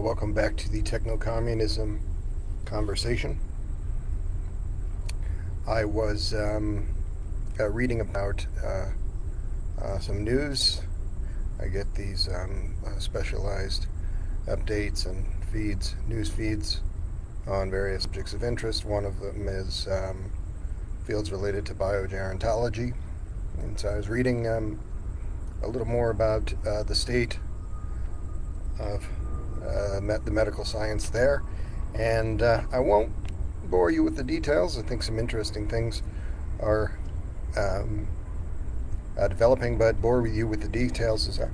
Welcome back to the techno-communism conversation. I was reading about some news. I get these specialized updates and news feeds on various subjects of interest. One of them is fields related to biogerontology. And so I was reading a little more about the state of the medical science there, and I won't bore you with the details. I think some interesting things are developing, but bore you with the details is a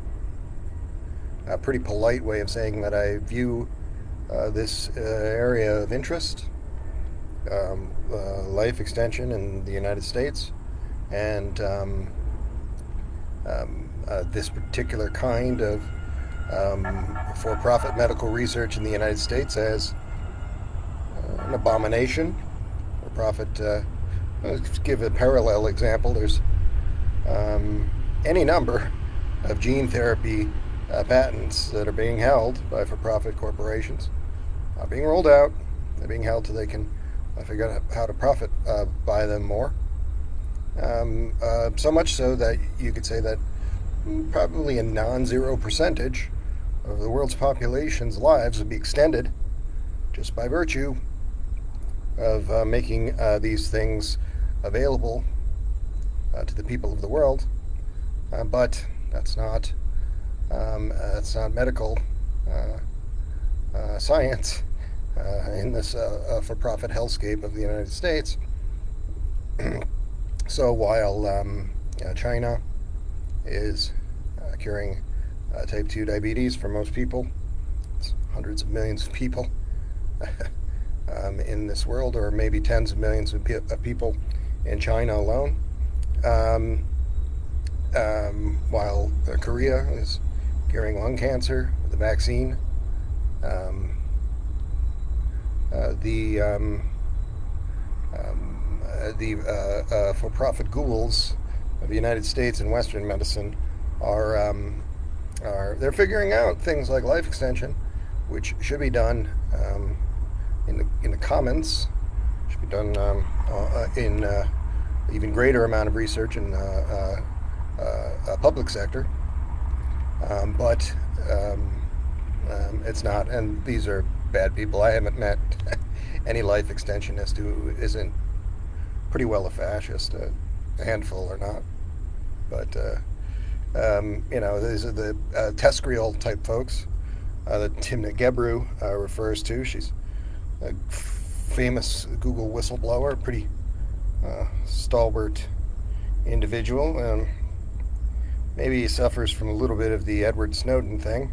pretty polite way of saying that I view this area of interest, life extension in the United States, and this particular kind of for-profit medical research in the United States as an abomination. For-profit. Let's give a parallel example. There's any number of gene therapy patents that are being held by for-profit corporations, not being rolled out. They're being held till they can figure out how to profit by them more. So much so that you could say that probably a non-zero percentage of the world's population's lives would be extended just by virtue of making these things available to the people of the world. But that's not medical science in this for-profit hellscape of the United States. So while China is curing type 2 diabetes for most people, it's hundreds of millions of people in this world, or maybe tens of millions of people in China alone, while Korea is curing lung cancer with a vaccine. The for-profit ghouls of the United States and Western medicine are they're figuring out things like life extension, which should be done in the commons, should be done in even greater amount of research in public sector, but it's not. And these are bad people. I haven't met any life extensionist who isn't pretty well a fascist, a handful or not. But these are the Tescriel type folks that Timna Gebru refers to. She's a famous Google whistleblower, pretty stalwart individual. Maybe he suffers from a little bit of the Edward Snowden thing,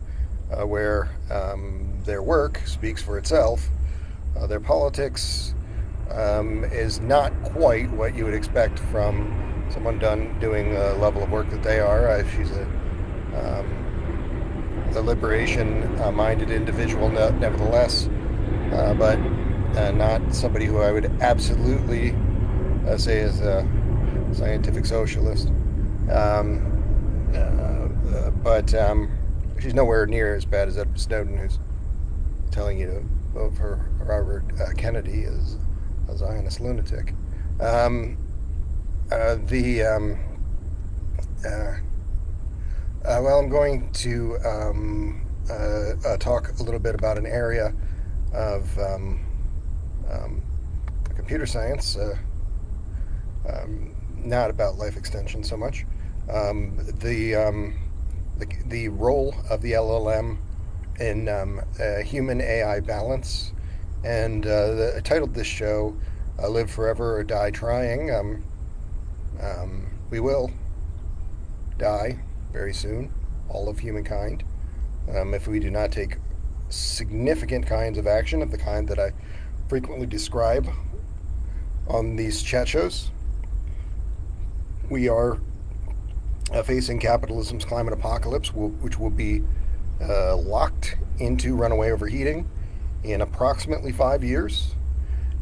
where their work speaks for itself. Their politics is not quite what you would expect from someone doing the level of work that they are. She's a liberation-minded individual, nevertheless, but not somebody who I would absolutely say is a scientific socialist. But she's nowhere near as bad as Edward Snowden, who's telling you to vote for Robert Kennedy as a Zionist lunatic. Well, I'm going to talk a little bit about an area of computer science, not about life extension so much. The role of the LLM in human AI balance, and I titled this show "Live Forever or Die Trying." We will die very soon, all of humankind, if we do not take significant kinds of action of the kind that I frequently describe on these chat shows. We are facing capitalism's climate apocalypse, which will be locked into runaway overheating in approximately 5 years.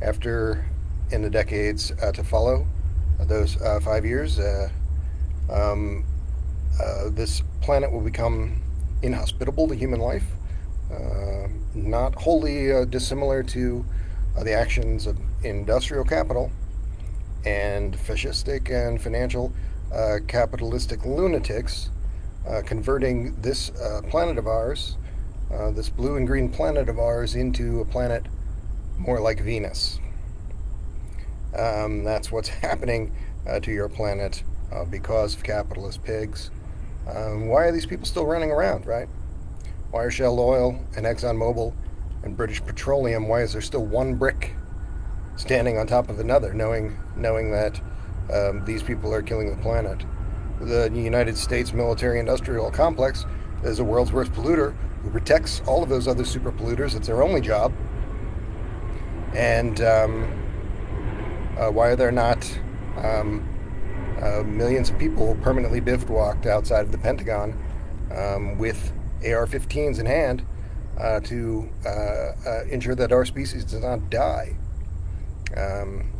After, in the decades to follow those 5 years, this planet will become inhospitable to human life. not wholly dissimilar to the actions of industrial capital and fascistic and financial capitalistic lunatics converting this planet of ours, this blue and green planet of ours, into a planet more like Venus. That's what's happening to your planet because of capitalist pigs. Why are these people still running around, right? Why are Shell Oil and ExxonMobil and British Petroleum, why is there still one brick standing on top of another, knowing that these people are killing the planet? The United States military-industrial complex is the world's worst polluter who protects all of those other super polluters. It's their only job. And why are there not millions of people permanently bivouacked outside of the Pentagon with AR-15s in hand to ensure that our species does not die?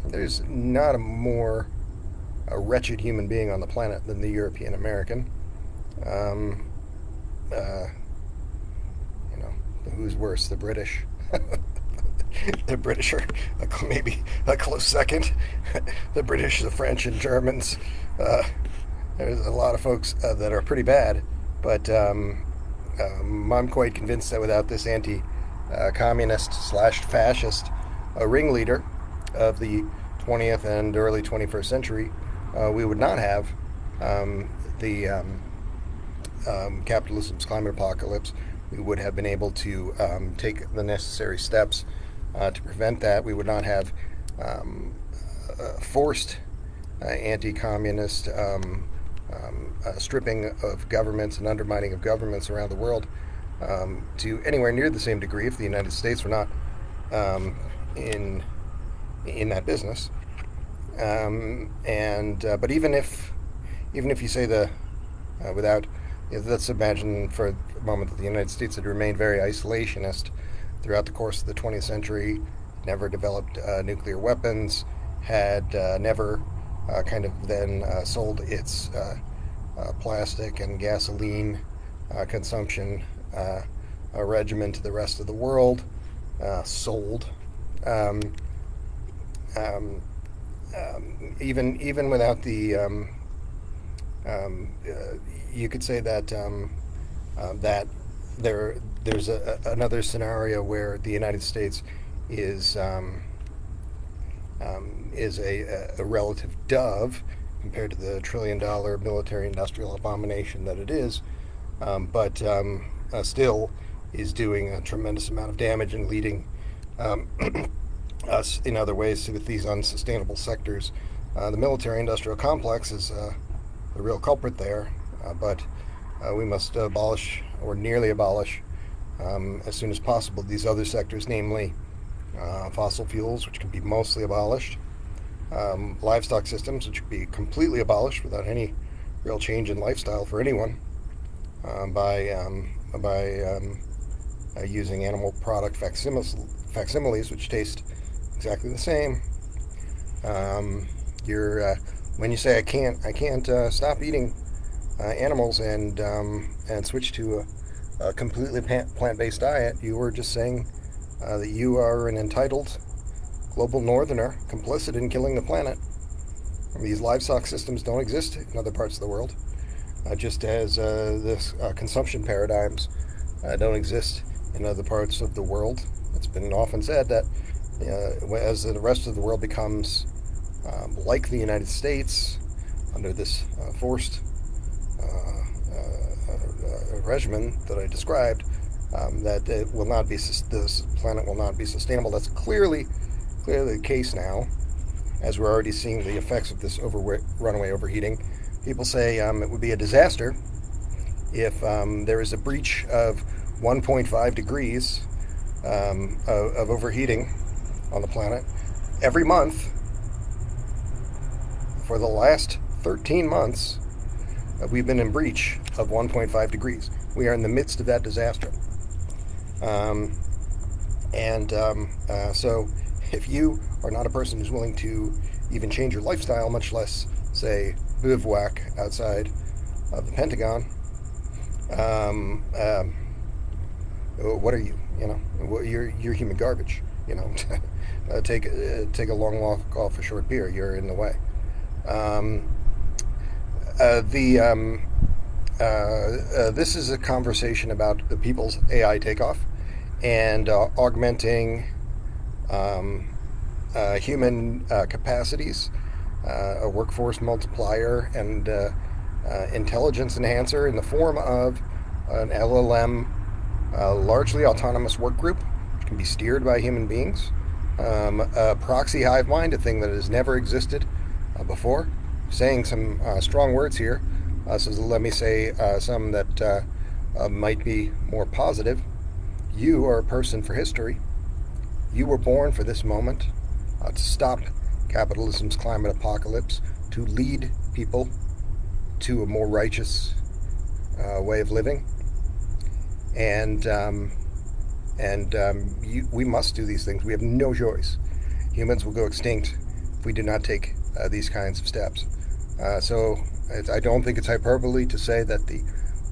There's not a more wretched human being on the planet than the European American. You know, who's worse, the British? The British are maybe a close second. The British, the French, and Germans. There's a lot of folks that are pretty bad, but I'm quite convinced that without this anti-communist slash fascist ringleader of the 20th and early 21st century, we would not have the capitalism's climate apocalypse. We would have been able to take the necessary steps to prevent that. We would not have forced anti-communist stripping of governments and undermining of governments around the world to anywhere near the same degree if the United States were not in that business. But even if you say without, let's imagine for a moment that the United States had remained very isolationist throughout the course of the 20th century, never developed nuclear weapons, had never kind of then sold its plastic and gasoline consumption regimen to the rest of the world, sold. Even without the, you could say that that there's another scenario where the United States is a relative dove compared to the trillion-dollar military-industrial abomination that it is, but still is doing a tremendous amount of damage and leading us in other ways with these unsustainable sectors. The military-industrial complex is the real culprit there, but we must abolish, or nearly abolish, as soon as possible, these other sectors, namely fossil fuels, which can be mostly abolished, livestock systems, which could be completely abolished without any real change in lifestyle for anyone, by using animal product facsimiles, which taste exactly the same. When you say I can't stop eating animals and switch to a completely plant-based diet, you were just saying that you are an entitled global northerner complicit in killing the planet. These livestock systems don't exist in other parts of the world, just as this consumption paradigms don't exist in other parts of the world. It's been often said that as the rest of the world becomes like the United States under this forced regimen that I described, that it will not be, this planet will not be sustainable. That's clearly the case now, as we're already seeing the effects of this runaway overheating. People say it would be a disaster if there is a breach of 1.5 degrees of overheating on the planet every month. For the last 13 months, we've been in breach of 1.5 degrees. We are in the midst of that disaster. So if you are not a person who's willing to even change your lifestyle, much less, say, bivouac outside of the Pentagon, What are you? You're human garbage. Take a long walk off a short pier. You're in the way. Um, the This is a conversation about the people's AI takeoff and augmenting um, human capacities, a workforce multiplier, and intelligence enhancer in the form of an LLM, largely autonomous work group, which can be steered by human beings, a proxy hive mind, a thing that has never existed before. Saying some strong words here, so let me say some that might be more positive. You are a person for history. You were born for this moment, to stop capitalism's climate apocalypse, to lead people to a more righteous way of living, and we must do these things. We have no choice. Humans will go extinct if we do not take these kinds of steps. I don't think it's hyperbole to say that the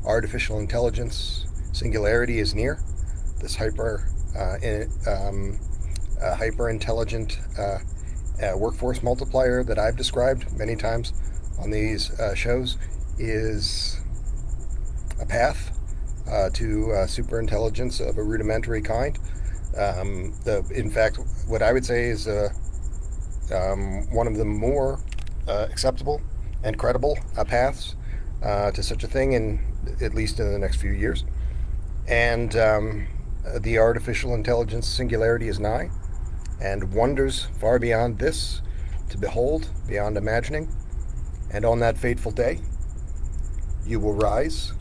artificial intelligence singularity is near. This hyper intelligent workforce multiplier that I've described many times on these shows is a path to super intelligence of a rudimentary kind. In fact, what I would say is one of the more acceptable and credible paths to such a thing, at least in the next few years. And the artificial intelligence singularity is nigh, and wonders far beyond this to behold, beyond imagining. And on that fateful day, you will rise,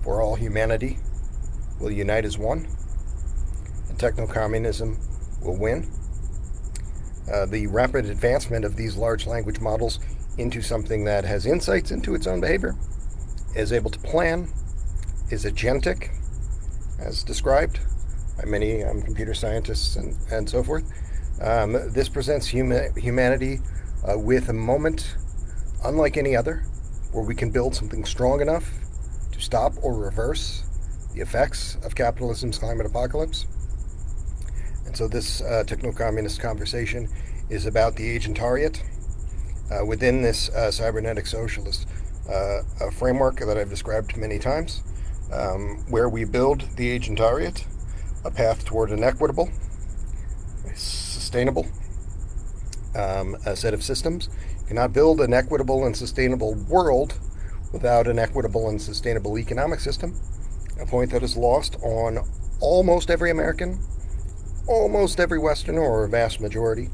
for all humanity will unite as one, and techno-communism will win. The rapid advancement of these large language models into something that has insights into its own behavior, is able to plan, is agentic, as described by many computer scientists and so forth. This presents humanity with a moment unlike any other, where we can build something strong enough to stop or reverse the effects of capitalism's climate apocalypse. And so this techno-communist conversation is about the agentariat within this cybernetic socialist framework that I've described many times, where we build the agentariat, a path toward an equitable, sustainable a set of systems. You cannot build an equitable and sustainable world without an equitable and sustainable economic system, a point that is lost on almost every American, almost every Westerner, or a vast majority.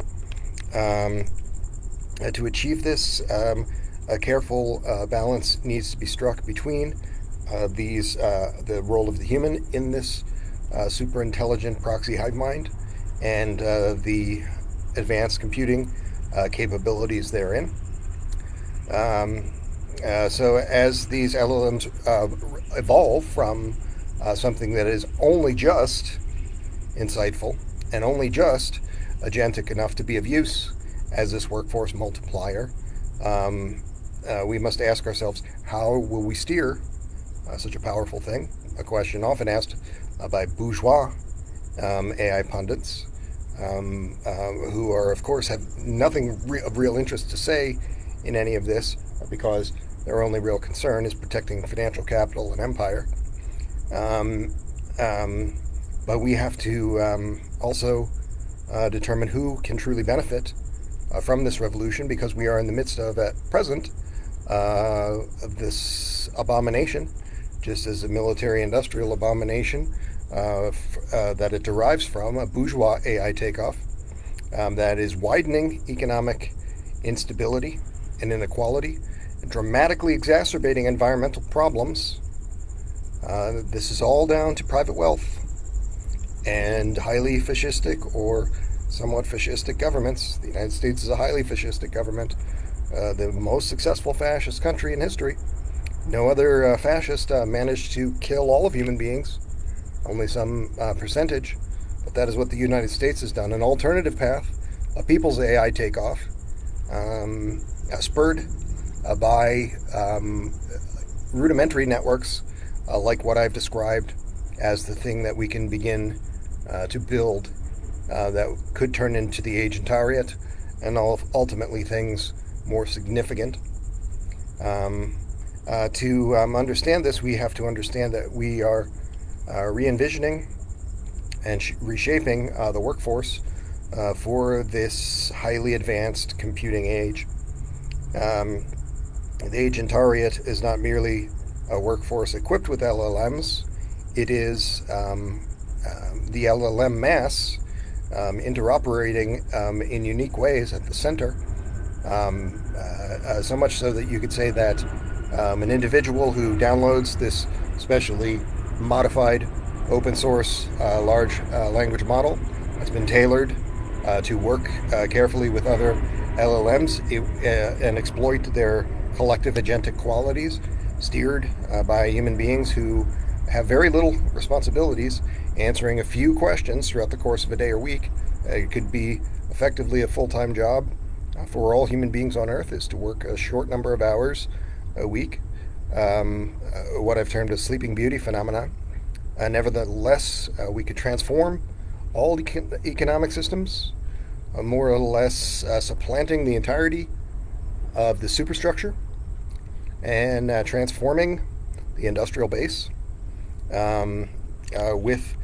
To achieve this, a careful balance needs to be struck between the role of the human in this super intelligent proxy hive mind and the advanced computing capabilities therein. So as these LLMs evolve from something that is only just insightful and only just agentic enough to be of use as this workforce multiplier, we must ask ourselves, how will we steer such a powerful thing? A question often asked by bourgeois AI pundits, who are, of course, have nothing of real interest to say in any of this, because their only real concern is protecting financial capital and empire. But we have to also determine who can truly benefit from this revolution, because we are in the midst of, at present, this abomination, just as a military-industrial abomination that it derives from a bourgeois AI takeoff that is widening economic instability and inequality, and dramatically exacerbating environmental problems. This is all down to private wealth and highly fascistic or somewhat fascistic governments. The United States is a highly fascistic government, the most successful fascist country in history. No other fascist managed to kill all of human beings, only some percentage, but that is what the United States has done. An alternative path, a people's AI takeoff, spurred by rudimentary networks like what I've described, as the thing that we can begin to build that could turn into the agentariat and ultimately things more significant. To understand this, we have to understand that we are re-envisioning and reshaping the workforce for this highly advanced computing age. The agentariat is not merely a workforce equipped with LLMs, it is the LLM mass interoperating in unique ways at the center. So much so that you could say that an individual who downloads this specially modified open source large language model that's been tailored to work carefully with other LLMs and exploit their collective agentic qualities, steered by human beings who have very little responsibilities, answering a few questions throughout the course of a day or week. It could be effectively a full-time job for all human beings on Earth, is to work a short number of hours a week, what I've termed a sleeping beauty phenomena. Nevertheless, we could transform all economic systems, more or less supplanting the entirety of the superstructure and transforming the industrial base with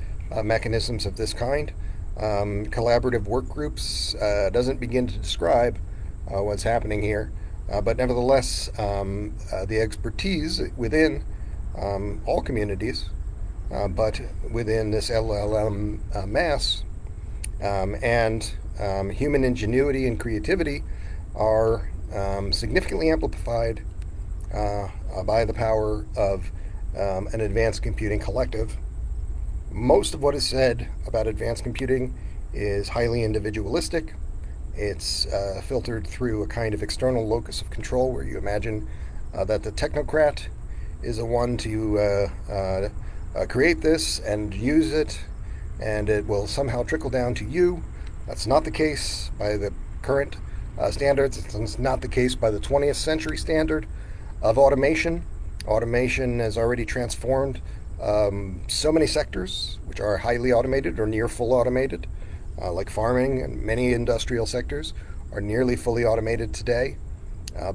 mechanisms of this kind. Collaborative work groups doesn't begin to describe what's happening here, but nevertheless, the expertise within all communities, but within this LLM mass, and human ingenuity and creativity are significantly amplified by the power of an advanced computing collective. Most of what is said about advanced computing is highly individualistic. It's filtered through a kind of external locus of control where you imagine that the technocrat is the one to create this and use it, and it will somehow trickle down to you. That's not the case by the current standards. It's not the case by the 20th century standard of automation. Automation has already transformed so many sectors which are highly automated or near full automated, like farming, and many industrial sectors are nearly fully automated today.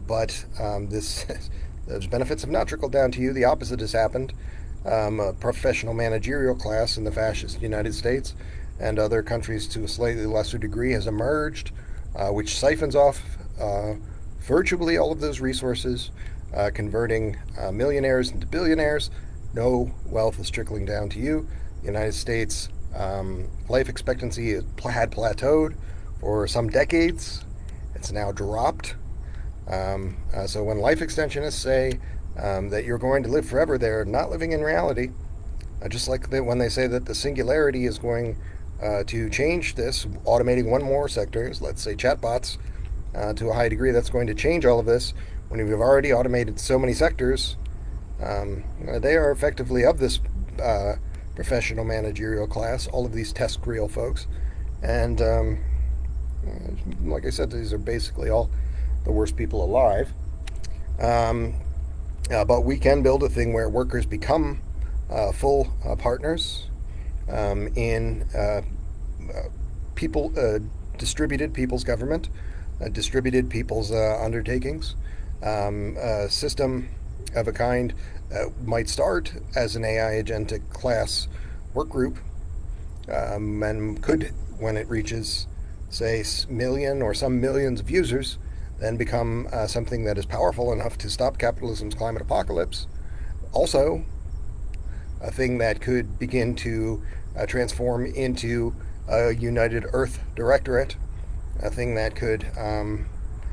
But those benefits have not trickled down to you. The opposite has happened. A professional managerial class in the fascist United States and other countries to a slightly lesser degree has emerged, which siphons off virtually all of those resources, converting millionaires into billionaires. No wealth is trickling down to you. The United States life expectancy had plateaued for some decades. It's now dropped. So when life extensionists say that you're going to live forever, they're not living in reality. Just like when they say that the singularity is going to change this, automating one more sector, let's say chatbots, to a high degree, that's going to change all of this. When we've already automated so many sectors, they are effectively of this professional managerial class, all of these test-real folks. And like I said, these are basically all the worst people alive. But we can build a thing where workers become full partners in distributed people's government, distributed people's undertakings. A system of a kind might start as an AI agentic class work group, and could, when it reaches, say, million or some millions of users, then become something that is powerful enough to stop capitalism's climate apocalypse. Also, a thing that could begin to transform into a United Earth Directorate, a thing that could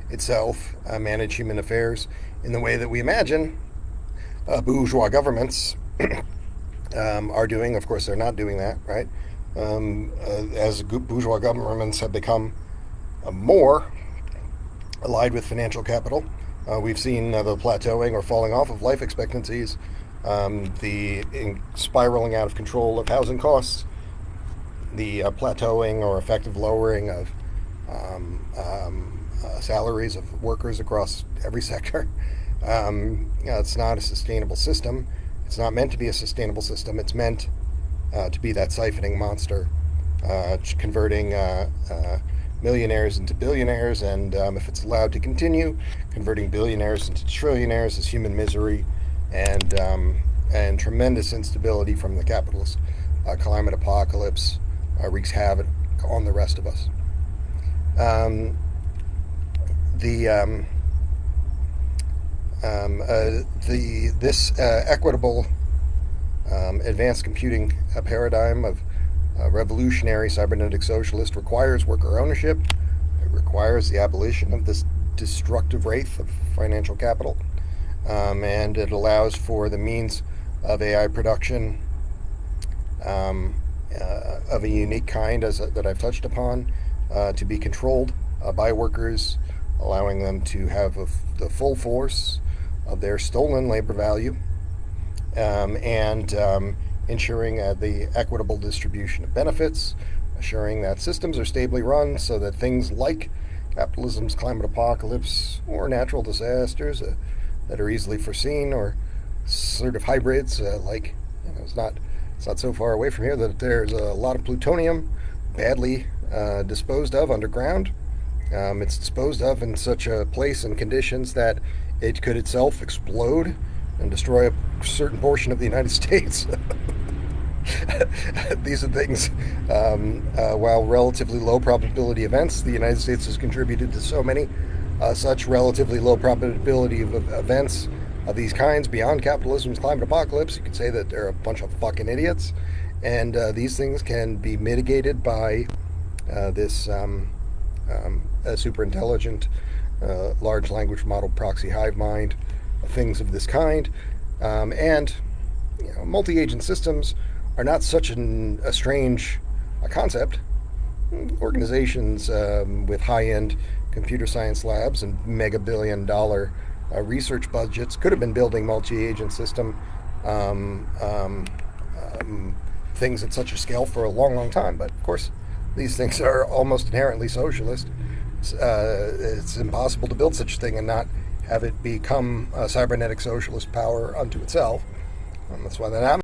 itself manage human affairs in the way that we imagine bourgeois governments are doing. Of course, they're not doing that, right? As bourgeois governments have become more allied with financial capital, we've seen the plateauing or falling off of life expectancies, the spiraling out of control of housing costs, the plateauing or effective lowering of salaries of workers across every sector. It's not a sustainable system. It's not meant to be a sustainable system. It's meant to be that siphoning monster, converting millionaires into billionaires, and if it's allowed to continue, converting billionaires into trillionaires as human misery and tremendous instability from the capitalist climate apocalypse wreaks havoc on the rest of us. Um, the this equitable advanced computing paradigm of revolutionary cybernetic socialist requires worker ownership. It requires the abolition of this destructive wraith of financial capital, and it allows for the means of AI production of a unique kind, that I've touched upon, to be controlled by workers, allowing them to have the full force of their stolen labor value, and ensuring the equitable distribution of benefits, assuring that systems are stably run so that things like capitalism's climate apocalypse or natural disasters that are easily foreseen, or sort of hybrids, it's not so far away from here that there's a lot of plutonium badly disposed of underground. It's disposed of in such a place and conditions that it could itself explode and destroy a certain portion of the United States. These are things, while relatively low probability events, the United States has contributed to so many such relatively low probability of events of these kinds beyond capitalism's climate apocalypse. You could say that they're a bunch of fucking idiots, and these things can be mitigated by this super intelligent large language model proxy hive mind, things of this kind, and multi-agent systems are not such a strange concept. Organizations with high-end computer science labs and mega-billion-dollar research budgets could have been building multi-agent system things at such a scale for a long, long time. But of course, these things are almost inherently socialist. It's impossible to build such a thing and not have it become a cybernetic socialist power unto itself. That's why that happens.